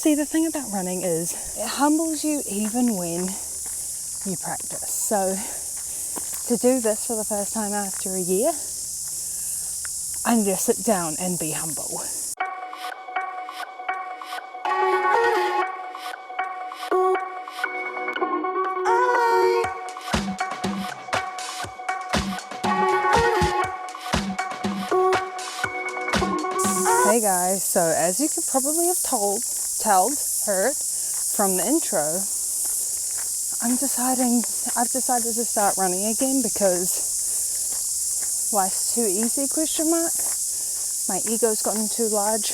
See, the thing about running is it humbles you even when you practice. So to do this for the first time after a year, I need to sit down and be humble. Hey guys, so as you could probably have heard from the intro, I've decided to start running again because life's too easy, ? My ego's gotten too large, ?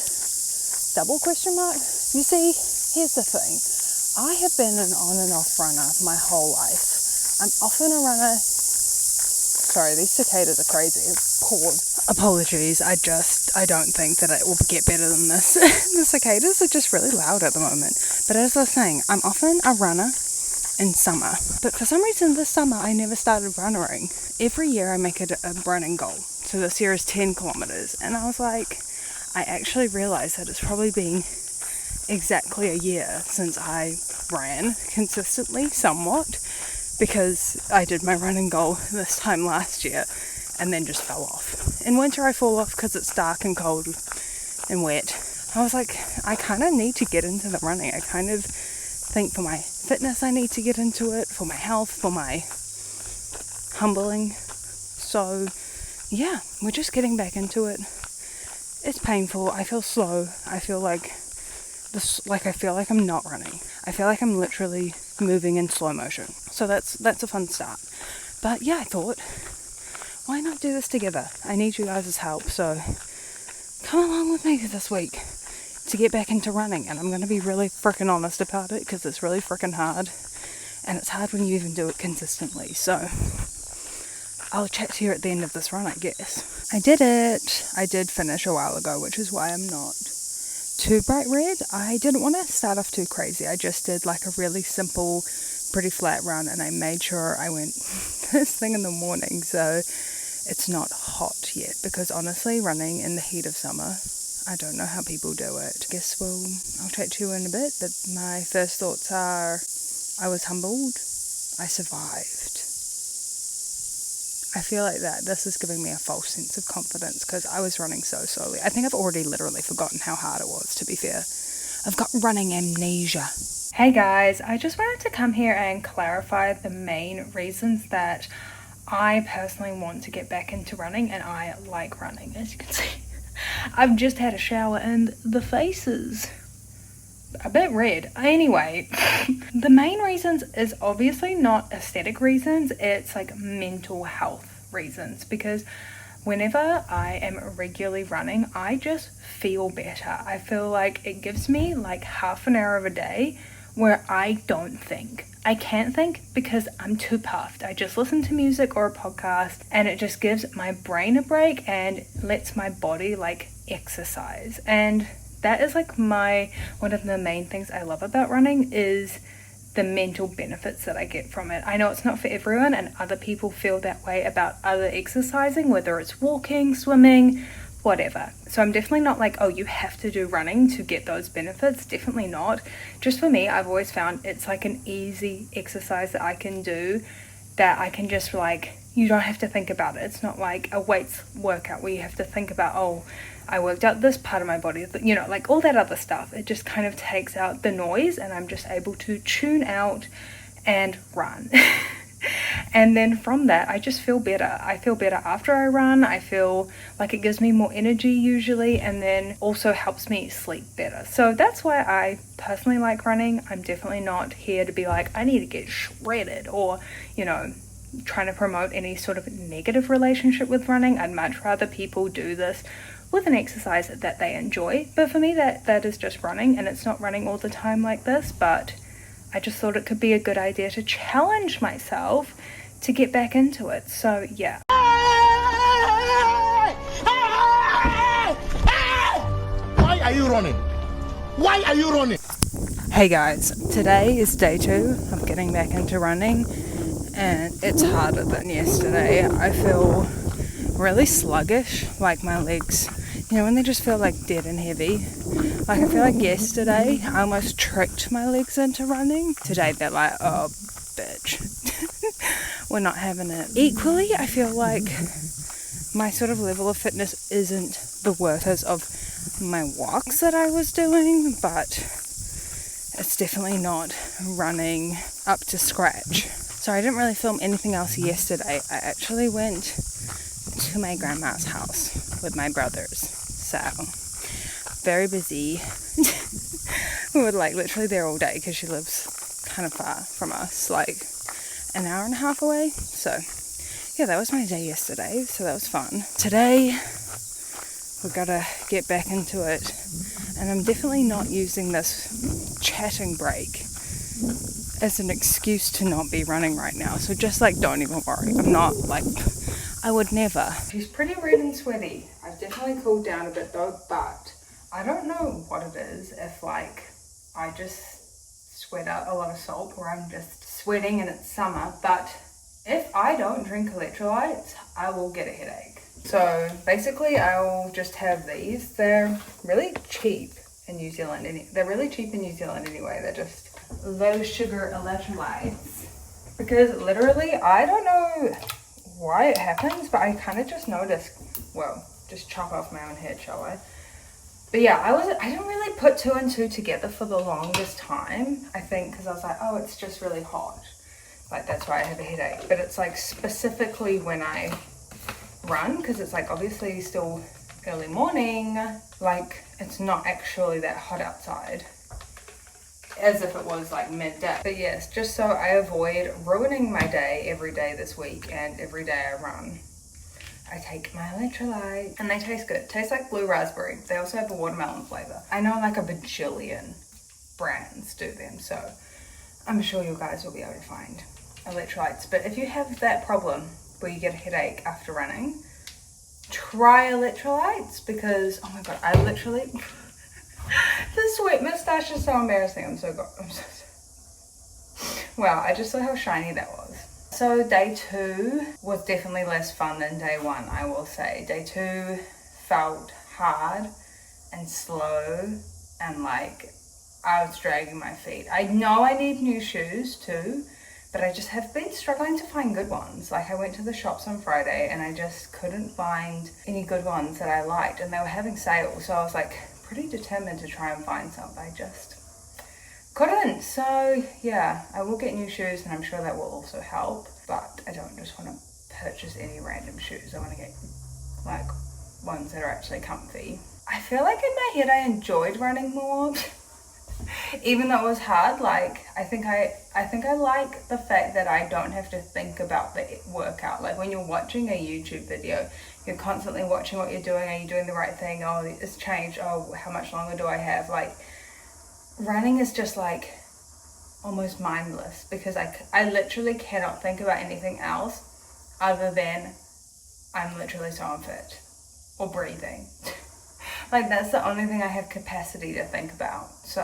You see, here's the thing. I have been an on and off runner my whole life. I'm often a runner. Sorry, these cicadas are crazy. Apologies, I don't think that it will get better than this. The cicadas are just really loud at the moment. But as I was saying, I'm often a runner in summer. But for some reason this summer I never started running. Every year I make it a running goal. So this year is 10 kilometers. And I was like, I actually realized that it's probably been exactly a year since I ran consistently, somewhat, because I did my running goal this time last year and then just fell off. In winter I fall off because it's dark and cold and wet. I was like, I kind of need to get into the running. I kind of think for my fitness I need to get into it, for my health, for my humbling. So yeah, we're just getting back into it. It's painful. I feel slow. I feel like I'm not running. I feel like I'm literally moving in slow motion. So that's a fun start. But yeah, I thought, why not do this together? I need you guys' help. So come along with me this week to get back into running. And I'm going to be really freaking honest about it because it's really freaking hard. And it's hard when you even do it consistently. So I'll chat to you at the end of this run, I guess. I did it. I did finish a while ago, which is why I'm not too bright red. I didn't want to start off too crazy. I just did like a really simple, pretty flat run, and I made sure I went first thing in the morning so it's not hot yet, because honestly, running in the heat of summer, I don't know how people do it. I'll chat to you in a bit, but my first thoughts are, I was humbled. I survived. I feel like this is giving me a false sense of confidence because I was running so slowly. I think I've already literally forgotten how hard it was, to be fair. I've got running amnesia. Hey guys, I just wanted to come here and clarify the main reasons that I personally want to get back into running, and I like running. As you can see, I've just had a shower and the face is a bit red. Anyway, the main reasons is obviously not aesthetic reasons, it's like mental health reasons, because whenever I am regularly running, I just feel better. I feel like it gives me like half an hour of a day where I don't think. I can't think because I'm too puffed. I just listen to music or a podcast and it just gives my brain a break and lets my body like exercise. And that is like one of the main things I love about running is the mental benefits that I get from it. I know it's not for everyone, and other people feel that way about other exercising, whether it's walking, swimming, whatever. So I'm definitely not like, oh, you have to do running to get those benefits. Definitely not. Just for me, I've always found it's like an easy exercise that I can do, that I can just like, you don't have to think about it. It's not like a weights workout where you have to think about, oh, I worked out this part of my body, you know, like all that other stuff. It just kind of takes out the noise and I'm just able to tune out and run. And then from that, I just feel better. I feel better after I run. I feel like it gives me more energy usually, and then also helps me sleep better. So that's why I personally like running. I'm definitely not here to be like, I need to get shredded or, you know, trying to promote any sort of negative relationship with running. I'd much rather people do this with an exercise that they enjoy. But for me, that is just running, and it's not running all the time like this, but I just thought it could be a good idea to challenge myself to get back into it. So yeah. Why are you running? Why are you running? Hey guys, today is day 2 of getting back into running, and it's harder than yesterday. I feel really sluggish, like my legs You know, when they just feel like dead and heavy. Like, I feel like yesterday I almost tricked my legs into running. Today they're like, oh, bitch. We're not having it. Equally, I feel like my sort of level of fitness isn't the worth of my walks that I was doing, but it's definitely not running up to scratch. So I didn't really film anything else yesterday. I actually went to my grandma's house with my brothers. So, very busy. We were like literally there all day because she lives kind of far from us, like an hour and a half away. So, yeah, that was my day yesterday. So that was fun. Today, we've got to get back into it. And I'm definitely not using this chatting break as an excuse to not be running right now. So just like, don't even worry. I'm not like, I would never. She's pretty red and sweaty. I've definitely cooled down a bit though, but I don't know what it is. If like, I just sweat out a lot of salt, or I'm just sweating and it's summer. But if I don't drink electrolytes, I will get a headache. So basically I'll just have these. They're really cheap in New Zealand. They're really cheap in New Zealand anyway. They're just low sugar electrolytes. Because literally, I don't know why it happens, but I kind of just noticed, well, just chop off my own head, shall I? But yeah, I didn't really put 2 and 2 together for the longest time. I think because I was like, oh, it's just really hot. Like, that's why I have a headache. But it's like specifically when I run, because it's like obviously still early morning, like it's not actually that hot outside as if it was like midday. But yes, just so I avoid ruining my day every day this week and every day I run, I take my electrolytes, and they taste good. Taste like blue raspberry. They also have a watermelon flavor. I know like a bajillion brands do them, so I'm sure you guys will be able to find electrolytes. But if you have that problem where you get a headache after running, try electrolytes, because oh my god, I literally the sweat mustache is so embarrassing. I'm so wow, I just saw how shiny that was. So day 2 was definitely less fun than day 1, I will say. Day 2 felt hard and slow, and like I was dragging my feet. I know I need new shoes too, but I just have been struggling to find good ones. Like, I went to the shops on Friday and I just couldn't find any good ones that I liked, and they were having sales, so I was like pretty determined to try and find some. I just couldn't. So yeah, I will get new shoes, and I'm sure that will also help, but I don't just want to purchase any random shoes. I want to get like ones that are actually comfy. I feel like in my head I enjoyed running more even though it was hard. Like, I think I like the fact that I don't have to think about the workout. Like, when you're watching a YouTube video, you're constantly watching what you're doing. Are you doing the right thing? Oh, it's changed. Oh, how much longer do I have? Like, running is just like almost mindless, because I literally cannot think about anything else other than I'm literally so unfit, or breathing. Like, that's the only thing I have capacity to think about. So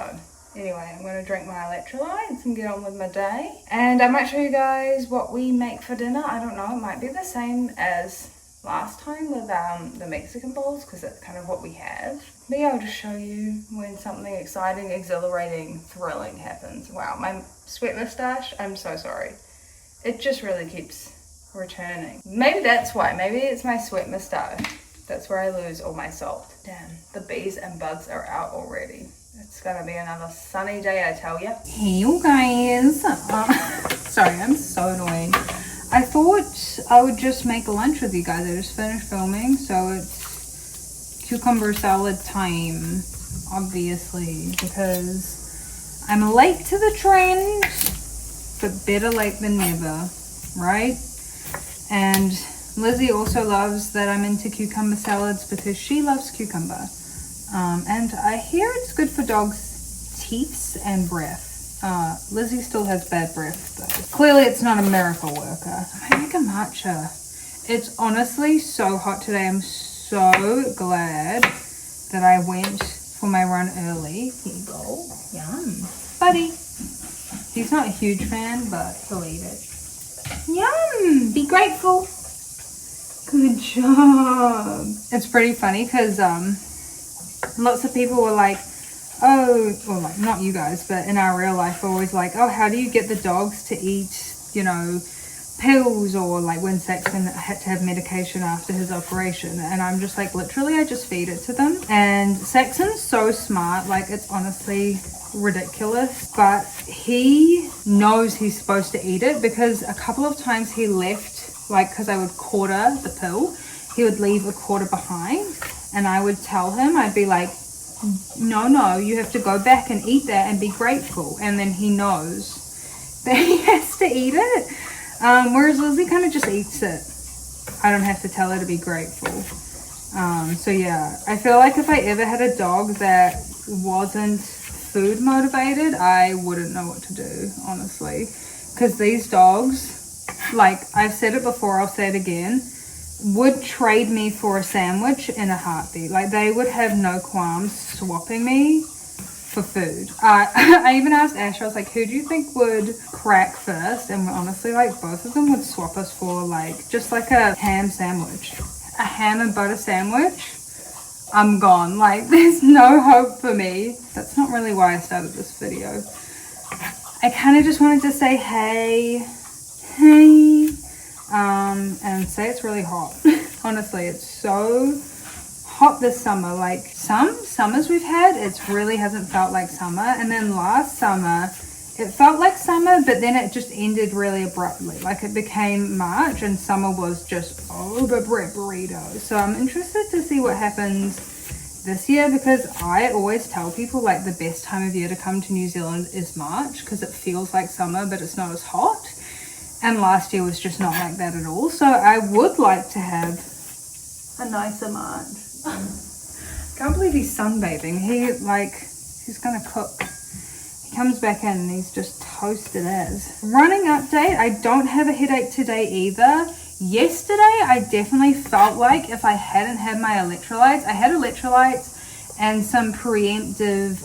anyway, I'm going to drink my electrolytes and get on with my day. And I might show you guys what we make for dinner. I don't know, it might be the same as last time with the Mexican bowls, because that's kind of what we have. But yeah, I'll just show you when something exciting, exhilarating, thrilling happens. Wow, my sweat mustache, I'm so sorry. It just really keeps returning. Maybe that's why. Maybe it's my sweat mustache. That's where I lose all my salt. Damn, the bees and bugs are out already. It's gonna be another sunny day, I tell you. Hey, you guys. Sorry, I'm so annoying. I thought I would just make lunch with you guys. I just finished filming, so it's cucumber salad time, obviously, because I'm late to the trend, but better late than never, right? And Lizzie also loves that I'm into cucumber salads because she loves cucumber. And I hear it's good for dogs' teeth and breath. Lizzie still has bad breath though. Clearly it's not a miracle worker. I make a matcha. It's honestly so hot today. I'm so glad that I went for my run early. Here you go. Yum. Buddy. He's not a huge fan, but he'll eat it. Yum. Be grateful. Good job. It's pretty funny because lots of people were like, oh, well, like not you guys, but in our real life, we're always like, oh, how do you get the dogs to eat, you know, pills, or like when Saxon had to have medication after his operation, and I'm just like, literally I just feed it to them. And Saxon's so smart, like it's honestly ridiculous, but he knows he's supposed to eat it, because a couple of times he left, like because I would quarter the pill, he would leave a quarter behind, and I would tell him, I'd be like, no, you have to go back and eat that and be grateful. And then he knows that he has to eat it. Whereas Lizzie kind of just eats it. I don't have to tell her to be grateful. So yeah, I feel like if I ever had a dog that wasn't food motivated, I wouldn't know what to do, honestly. Because these dogs, like I've said it before, I'll say it again, would trade me for a sandwich in a heartbeat. Like they would have no qualms swapping me for food. I even asked Ash, I was like, who do you think would crack first? And honestly, like both of them would swap us for like just like a ham sandwich, a ham and butter sandwich. I'm gone. Like there's no hope for me. That's not really why I started this video. I kind of just wanted to say hey, and say it's really hot. Honestly, it's so hot this summer. Like some summers we've had, it really hasn't felt like summer, and then last summer it felt like summer, but then it just ended really abruptly. Like it became March and summer was just over burrito. So I'm interested to see what happens this year, because I always tell people like the best time of year to come to New Zealand is March, because it feels like summer but it's not as hot. And last year was just not like that at all. So I would like to have a nicer March. Can't believe he's sunbathing. He's gonna cook. He comes back in and he's just toasted as. Running update, I don't have a headache today either. Yesterday, I definitely felt like if I hadn't had my electrolytes, I had electrolytes and some preemptive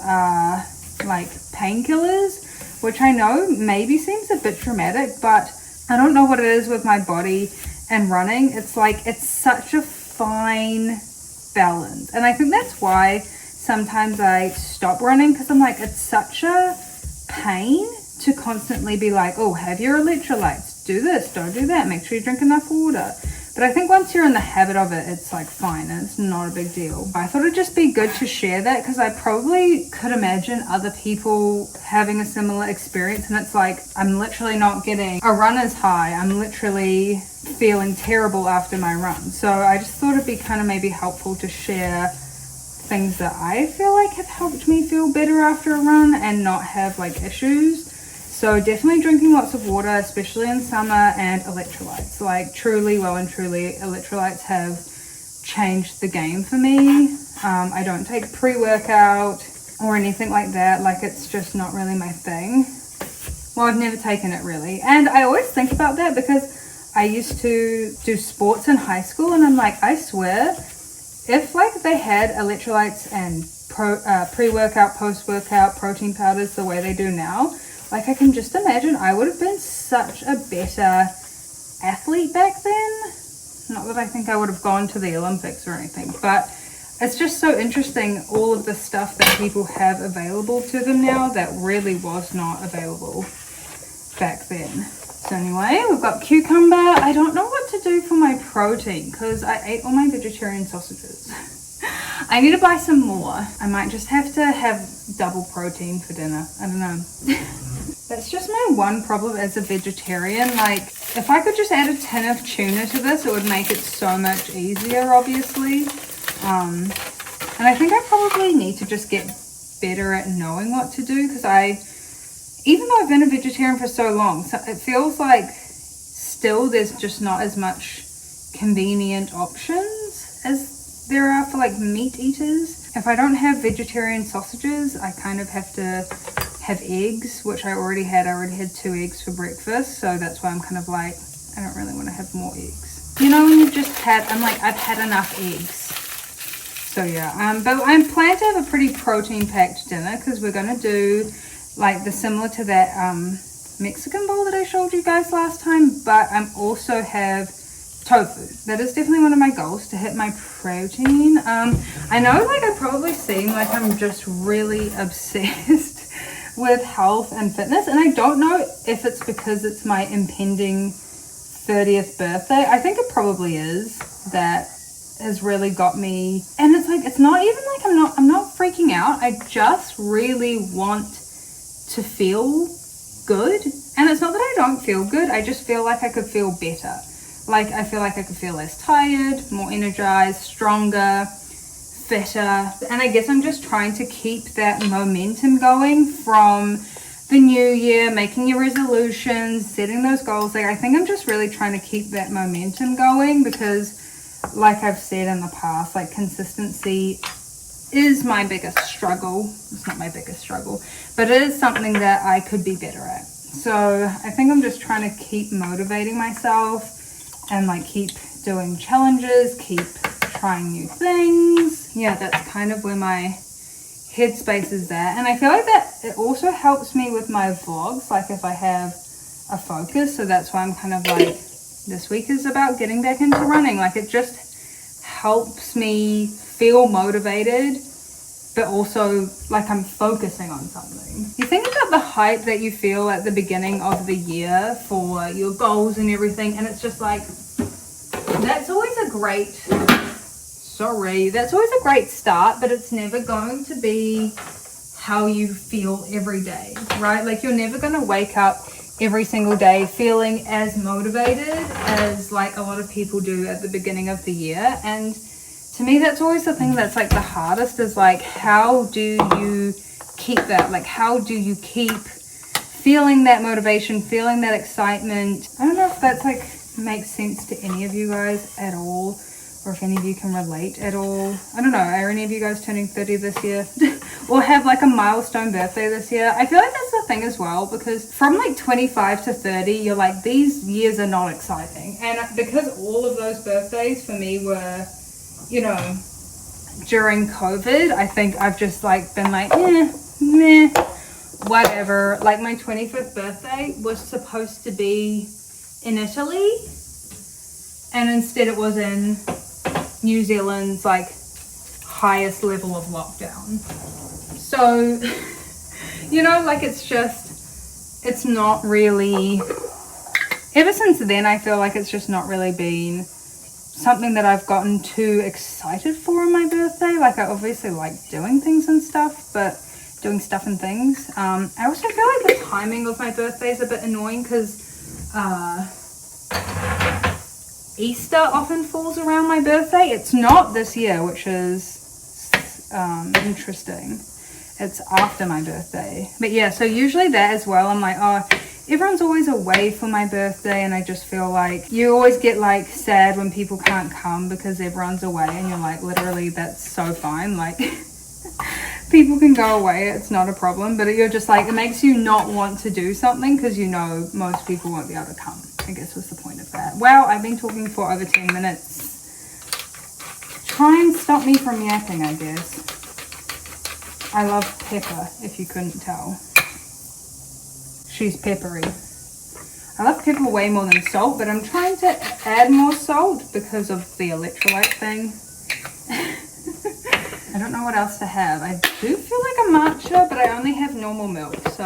like painkillers, which I know maybe seems a bit dramatic, but I don't know what it is with my body and running. It's like, it's such a fine balance. And I think that's why sometimes I stop running, because I'm like, it's such a pain to constantly be like, oh, have your electrolytes, do this, don't do that, make sure you drink enough water. But I think once you're in the habit of it, it's like fine, and it's not a big deal. I thought it'd just be good to share that, because I probably could imagine other people having a similar experience, and it's like, I'm literally not getting a runner's high. I'm literally feeling terrible after my run. So I just thought it'd be kind of maybe helpful to share things that I feel like have helped me feel better after a run and not have like issues. So definitely drinking lots of water, especially in summer, and electrolytes. Like truly, well and truly, electrolytes have changed the game for me. I don't take pre-workout or anything like that. Like it's just not really my thing. Well, I've never taken it really. And I always think about that, because I used to do sports in high school, and I'm like, I swear, if like they had electrolytes and pre-workout, post-workout, protein powders the way they do now, like I can just imagine I would have been such a better athlete back then. Not that I think I would have gone to the Olympics or anything, but it's just so interesting, all of the stuff that people have available to them now that really was not available back then. So anyway, we've got cucumber. I don't know what to do for my protein, because I ate all my vegetarian sausages. I need to buy some more. I might just have to have double protein for dinner. I don't know. That's just my one problem as a vegetarian. Like, if I could just add a tin of tuna to this, it would make it so much easier, obviously. And I think I probably need to just get better at knowing what to do, because even though I've been a vegetarian for so long, so it feels like still there's just not as much convenient options as there are for like meat eaters. If I don't have vegetarian sausages, I kind of have to have eggs, which I already had. I already had 2 eggs for breakfast, so that's why I'm kind of like, I don't really want to have more eggs. You know, when you've just had, I'm like, I've had enough eggs. So yeah, but I'm planning to have a pretty protein-packed dinner, because we're going to do like the similar to that Mexican bowl that I showed you guys last time, but I'm also have tofu. That is definitely one of my goals, to hit my protein. I know like I probably seem like I'm just really obsessed with health and fitness, and I don't know if it's because it's my impending 30th birthday. I think it probably is. That has really got me, and it's like, it's not even like I'm not freaking out. I just really want to feel good, and it's not that I don't feel good, I just feel like I could feel better. Like I feel like I could feel less tired, more energized, stronger, fitter. And I guess I'm just trying to keep that momentum going from the new year, making your resolutions, setting those goals. Like I think I'm just really trying to keep that momentum going, because like I've said in the past, like consistency is my biggest struggle. It's not my biggest struggle, but it is something that I could be better at. So I think I'm just trying to keep motivating myself and like keep doing challenges, keep trying new things. Yeah, that's kind of where my headspace is at. And I feel like that it also helps me with my vlogs, like if I have a focus. So that's why I'm kind of like, this week is about getting back into running. Like it just helps me feel motivated, but also like I'm focusing on something. You think about the hype that you feel at the beginning of the year for your goals and everything, and it's just like, that's always a great start, but it's never going to be how you feel every day, right? Like you're never going to wake up every single day feeling as motivated as like a lot of people do at the beginning of the year. And to me, that's always the thing that's like the hardest, is like, how do you keep that? Like, how do you keep feeling that motivation, feeling that excitement? I don't know if that's like makes sense to any of you guys at all, or if any of you can relate at all. I don't know, are any of you guys turning 30 this year? Or have like a milestone birthday this year? I feel like that's the thing as well, because from like 25 to 30, you're like, these years are not exciting. And because all of those birthdays for me were, you know, during COVID, I think I've just like been like, meh, whatever. Like my 25th birthday was supposed to be in Italy, and instead it was in New Zealand's like highest level of lockdown. So, you know, like it's not really, ever since then I feel like it's just not really been something that I've gotten too excited for on my birthday. Like I obviously like doing things and stuff, but doing stuff and things. I also feel like the timing of my birthday is a bit annoying, because Easter often falls around my birthday. It's not this year, which is interesting. It's after my birthday. But yeah, so usually that as well, I'm like, oh, everyone's always away for my birthday, and I just feel like you always get like sad when people can't come because everyone's away, and you're like, literally, that's so fine. Like people can go away, it's not a problem, but you're just like, it makes you not want to do something because you know most people won't be able to come, I guess was the point of that. Wow, I've been talking for over 10 minutes. Try and stop me from yapping, I guess. I love pepper, if you couldn't tell. She's peppery. I love pepper way more than salt, but I'm trying to add more salt because of the electrolyte thing. I don't know what else to have. I do feel like a matcha, but I only have normal milk, so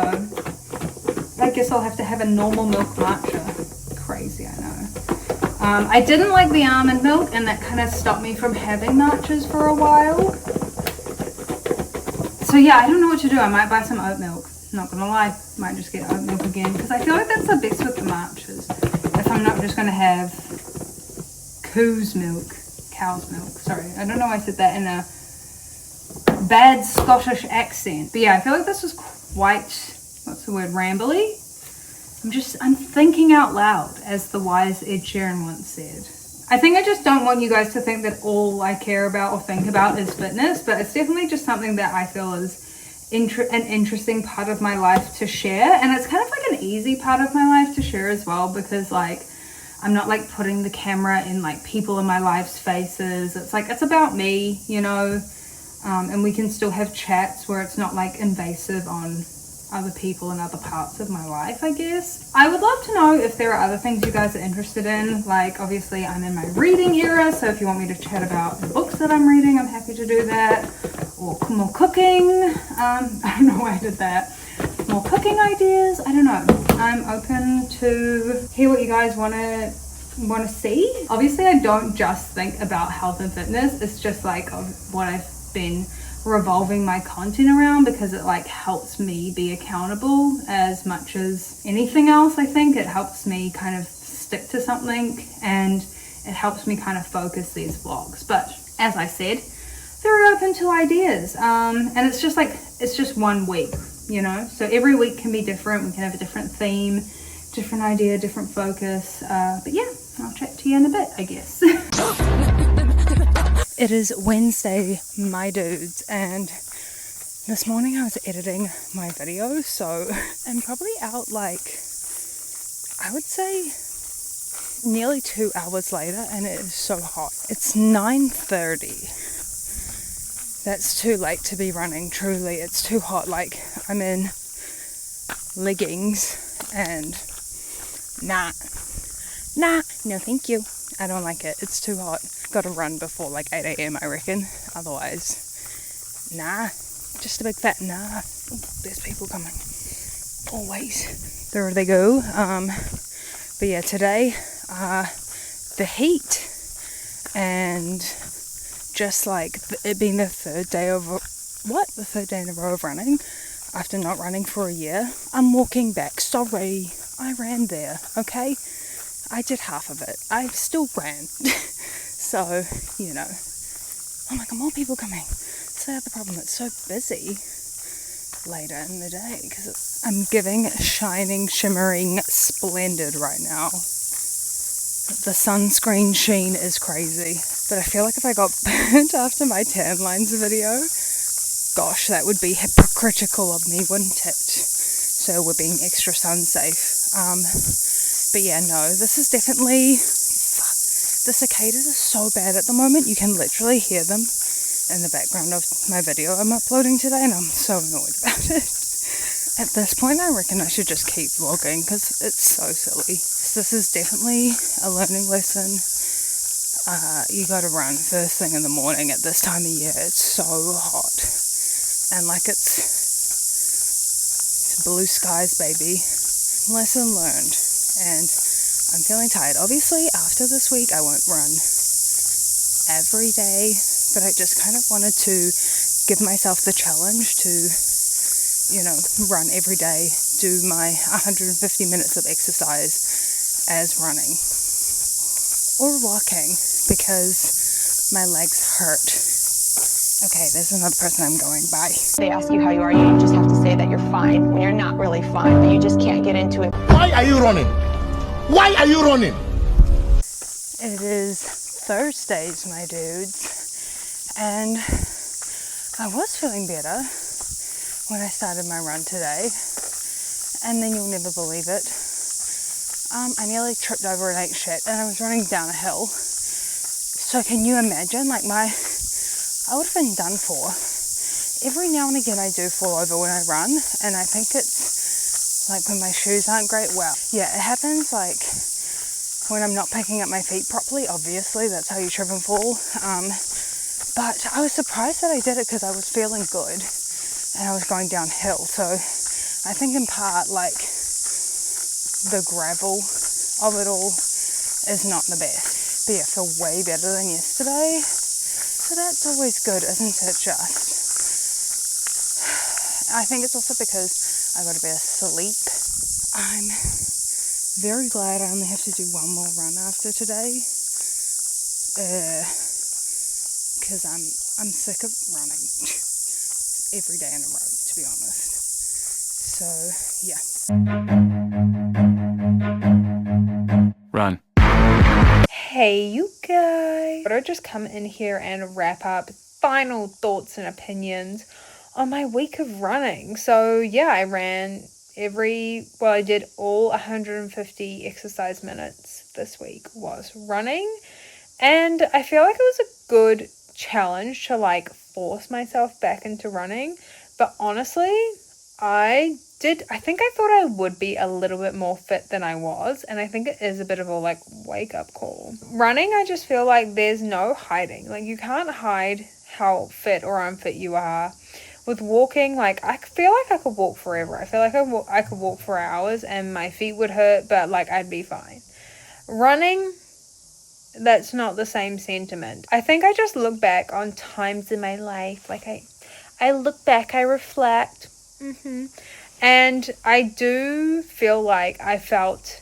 I guess I'll have to have a normal milk matcha. Crazy, I know. I didn't like the almond milk, and that kind of stopped me from having matchas for a while. So yeah, I don't know what to do. I might buy some oat milk. Not gonna lie, might just get oat milk again, because I feel like that's the best with the matchas. If I'm not just gonna have cow's milk, sorry. I don't know why I said that in a bad Scottish accent. But yeah, I feel like this was quite, what's the word, rambly? I'm thinking out loud, as the wise Ed Sheeran once said. I think I just don't want you guys to think that all I care about or think about is fitness, but it's definitely just something that I feel is an interesting part of my life to share. And it's kind of like an easy part of my life to share as well, because like I'm not like putting the camera in like people in my life's faces. It's like, it's about me, you know, and we can still have chats where it's not like invasive on other people in other parts of my life, I guess. I would love to know if there are other things you guys are interested in. Like, obviously I'm in my reading era, so if you want me to chat about the books that I'm reading, I'm happy to do that. Or more cooking. I don't know why I did that. More cooking ideas. I don't know. I'm open to hear what you guys want to see. Obviously I don't just think about health and fitness. It's just like what I've been revolving my content around, because it like helps me be accountable as much as anything else. I think it helps me kind of stick to something, and it helps me kind of focus these vlogs. But as I said, very open to ideas, and it's just 1 week, you know, so every week can be different. We can have a different theme, different idea, different focus, but yeah, I'll chat to you in a bit, I guess. It is Wednesday, my dudes, and this morning I was editing my video, so I'm probably out like, I would say nearly 2 hours later, and it is so hot. It's 9:30. That's too late to be running, truly. It's too hot. Like, I'm in leggings and no thank you. I don't like it. It's too hot. Gotta run before like 8 a.m. I reckon. Otherwise, just a big fat nah. Ooh, there's people coming. Always. There they go. But yeah, today, the heat and just like it being the third day in a row of running after not running for a year. I'm walking back. Sorry, I ran there, okay? I did half of it. I still ran. So, you know. Oh my god, more people coming. So the problem, it's so busy later in the day because I'm giving shining, shimmering, splendid right now. The sunscreen sheen is crazy. But I feel like if I got burnt after my tan lines video, gosh, that would be hypocritical of me, wouldn't it? So we're being extra sun safe. But yeah, no, this is definitely, the cicadas are so bad at the moment. You can literally hear them in the background of my video I'm uploading today, and I'm so annoyed about it. At this point, I reckon I should just keep vlogging because it's so silly. So this is definitely a learning lesson. You gotta run first thing in the morning at this time of year. It's so hot. And like it's blue skies, baby. Lesson learned. And I'm feeling tired. Obviously, after this week, I won't run every day, but I just kind of wanted to give myself the challenge to, you know, run every day, do my 150 minutes of exercise as running or walking, because my legs hurt. Okay, there's another person I'm going by. They ask you how you are, you just have to say that you're fine when you're not really fine, but you just can't get into it. Why are you running? Why are you running? It is Thursdays, my dudes, and I was feeling better when I started my run today, and then you'll never believe it. I nearly tripped over and ate shit, and I was running down a hill. So can you imagine, like I would have been done for. Every now and again I do fall over when I run, and I think it's like when my shoes aren't great. Well, yeah, it happens like when I'm not picking up my feet properly. Obviously, that's how you trip and fall. But I was surprised that I did it because I was feeling good and I was going downhill. So I think in part, like, the gravel of it all is not the best. But yeah, I feel way better than yesterday. So that's always good, isn't it, just? I think it's also because I got a bit of sleep. I'm very glad I only have to do one more run after today. Because I'm sick of running every day in a row, to be honest. So, yeah. Run. Hey you guys, but I just come in here and wrap up final thoughts and opinions on my week of running. So yeah, I did all 150 exercise minutes this week was running, and I feel like it was a good challenge to like force myself back into running. But honestly, I think I thought I would be a little bit more fit than I was, and I think it is a bit of a like wake up call. Running, I just feel like there's no hiding. Like you can't hide how fit or unfit you are. With walking, like I feel like I could walk forever. I feel like I could walk for hours and my feet would hurt, but like I'd be fine. Running, that's not the same sentiment. I think I just look back on times in my life, like I look back, I reflect, and I do feel like I felt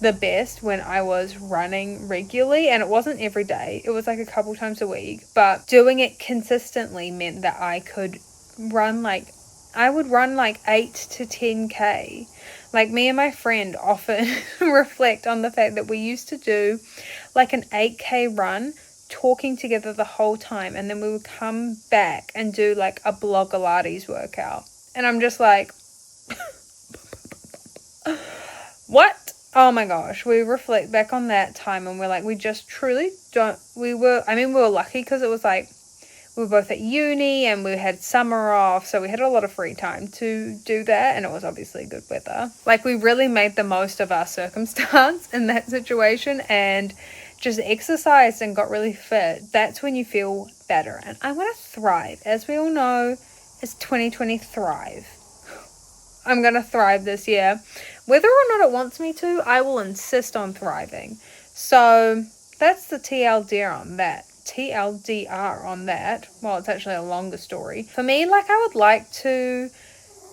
the best when I was running regularly, and it wasn't every day, it was like a couple times a week, but doing it consistently meant that I could run I would run like 8 to 10k. Like me and my friend often reflect on the fact that we used to do like an 8k run talking together the whole time, and then we would come back and do like a Blogilates workout, and I'm just like what? Oh my gosh, we reflect back on that time and we're like, we just truly don't, we were lucky because it was like, we were both at uni and we had summer off, so we had a lot of free time to do that, and it was obviously good weather. Like we really made the most of our circumstance in that situation and just exercised and got really fit. That's when you feel better. And I want to thrive. As we all know, it's 2020 thrive. I'm going to thrive this year. Whether or not it wants me to, I will insist on thriving. So that's the TLDR on that. Well, it's actually a longer story. For me, like I would like to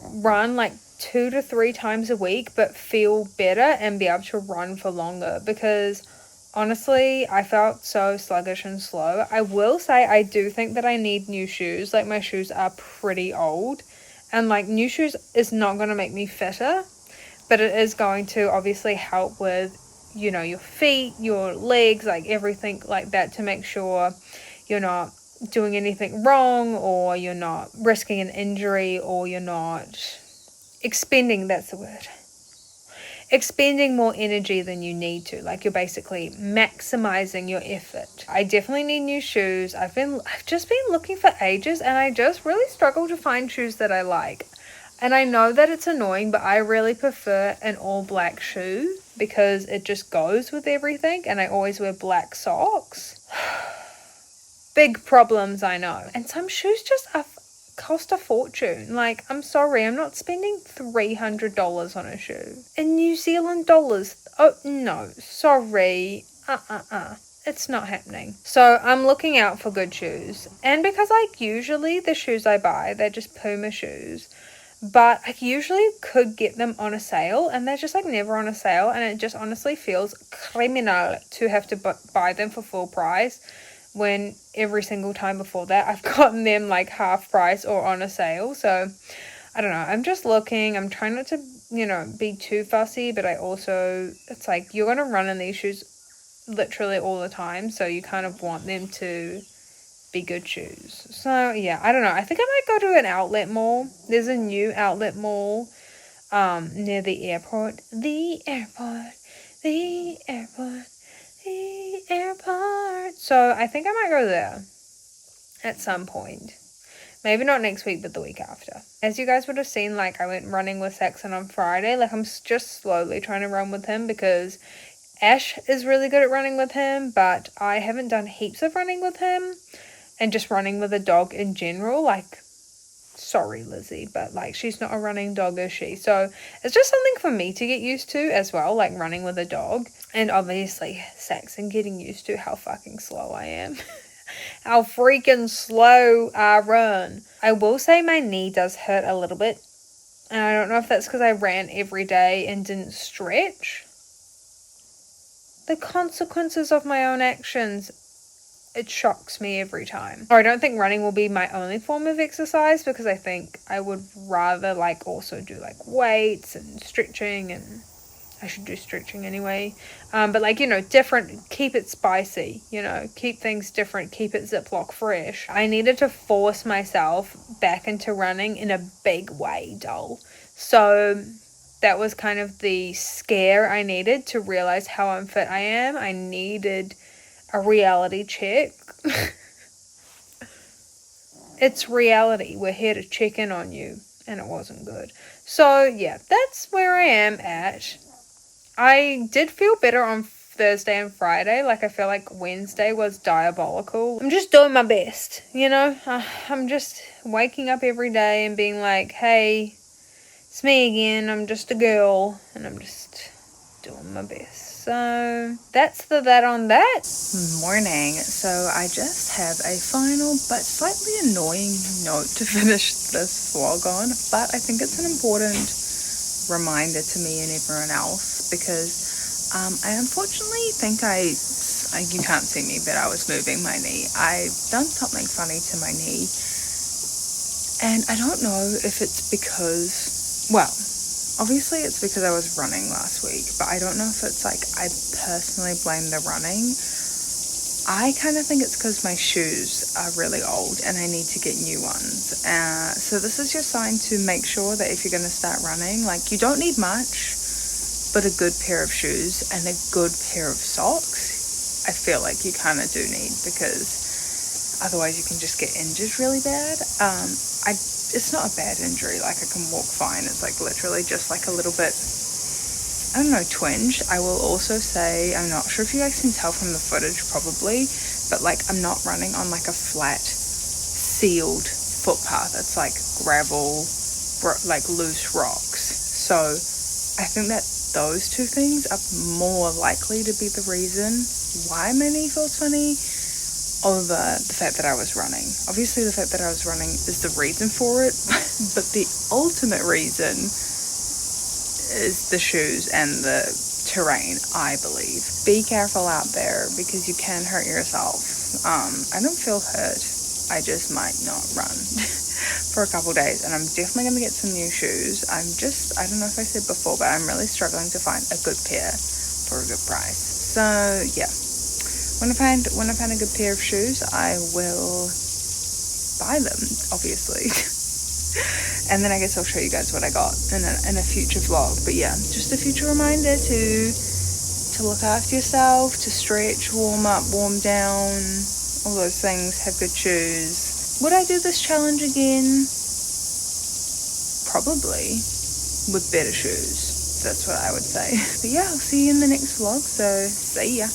run like 2 to 3 times a week, but feel better and be able to run for longer, because honestly, I felt so sluggish and slow. I will say I do think that I need new shoes. Like my shoes are pretty old, and like new shoes is not going to make me fitter, but it is going to obviously help with, you know, your feet, your legs, like everything like that, to make sure you're not doing anything wrong, or you're not risking an injury, or you're not expending more energy than you need to. Like you're basically maximizing your effort. I definitely need new shoes. I've just been looking for ages, and I just really struggle to find shoes that I like. And I know that it's annoying, but I really prefer an all black shoe because it just goes with everything, and I always wear black socks. Big problems, I know. And some shoes just cost a fortune. Like, I'm sorry, I'm not spending $300 on a shoe. In New Zealand dollars. Oh, no, sorry. It's not happening. So I'm looking out for good shoes. And because like usually the shoes I buy, they're just Puma shoes, but I usually could get them on a sale, and they're just like never on a sale, and it just honestly feels criminal to have to buy them for full price when every single time before that I've gotten them like half price or on a sale. So I don't know, I'm just looking. I'm trying not to, you know, be too fussy, but I also, it's like you're going to run in these shoes literally all the time, so you kind of want them to be good shoes. So yeah, I don't know, I think I might go to an outlet mall. There's a new outlet mall near the airport. So I think I might go there at some point. Maybe not next week, but the week after. As you guys would have seen, like I went running with Saxon on Friday. Like I'm just slowly trying to run with him because Ash is really good at running with him, but I haven't done heaps of running with him. And just running with a dog in general, like, sorry Lizzie, but like she's not a running dog, is she? So it's just something for me to get used to as well, like running with a dog. And obviously Saxon getting used to how fucking slow I am. How freaking slow I run. I will say my knee does hurt a little bit, and I don't know if that's because I ran every day and didn't stretch. The consequences of my own actions, it shocks me every time. Or I don't think running will be my only form of exercise, because I think I would rather like also do like weights and stretching, and I should do stretching anyway. But like, you know, different, keep it spicy, you know, keep things different, keep it Ziploc fresh. I needed to force myself back into running in a big way, doll. So that was kind of the scare I needed to realize how unfit I am. I needed a reality check. It's reality. We're here to check in on you, and it wasn't good. So yeah, that's where I am at. I did feel better on Thursday and Friday. Like, I feel like Wednesday was diabolical. I'm just doing my best, you know? I'm just waking up every day and being like, hey, it's me again. I'm just a girl, and I'm just doing my best. So that's that on that. Morning. So I just have a final but slightly annoying note to finish this vlog on, but I think it's an important reminder to me and everyone else, because I unfortunately think you can't see me, but I was moving my knee. I've done something funny to my knee, and I don't know if it's because, well, obviously it's because I was running last week, but I don't know if it's like I personally blame the running. I kind of think it's because my shoes are really old and I need to get new ones. So this is your sign to make sure that if you're going to start running, like, you don't need much, but a good pair of shoes and a good pair of socks, I feel like you kind of do need, because otherwise you can just get injured really bad. It's not a bad injury, like, I can walk fine. It's like literally just like a little bit, I don't know, twinge. I will also say, I'm not sure if you guys can tell from the footage, probably, but like, I'm not running on like a flat sealed footpath. It's like gravel, like loose rocks. So I think that those two things are more likely to be the reason why my knee feels funny over the fact that I was running. Obviously the fact that I was running is the reason for it, but the ultimate reason is the shoes and the terrain, I believe. Be careful out there, because you can hurt yourself. I don't feel hurt, I just might not run for a couple days, and I'm definitely going to get some new shoes. I don't know if I said before, but I'm really struggling to find a good pair for a good price. So yeah, when I find a good pair of shoes, I will buy them, obviously. And then I guess I'll show you guys what I got in a future vlog. But yeah, just a future reminder to look after yourself, to stretch, warm up, warm down, all those things, have good shoes. Would I do this challenge again? Probably, with better shoes. That's what I would say. But yeah, I'll see you in the next vlog, so see ya.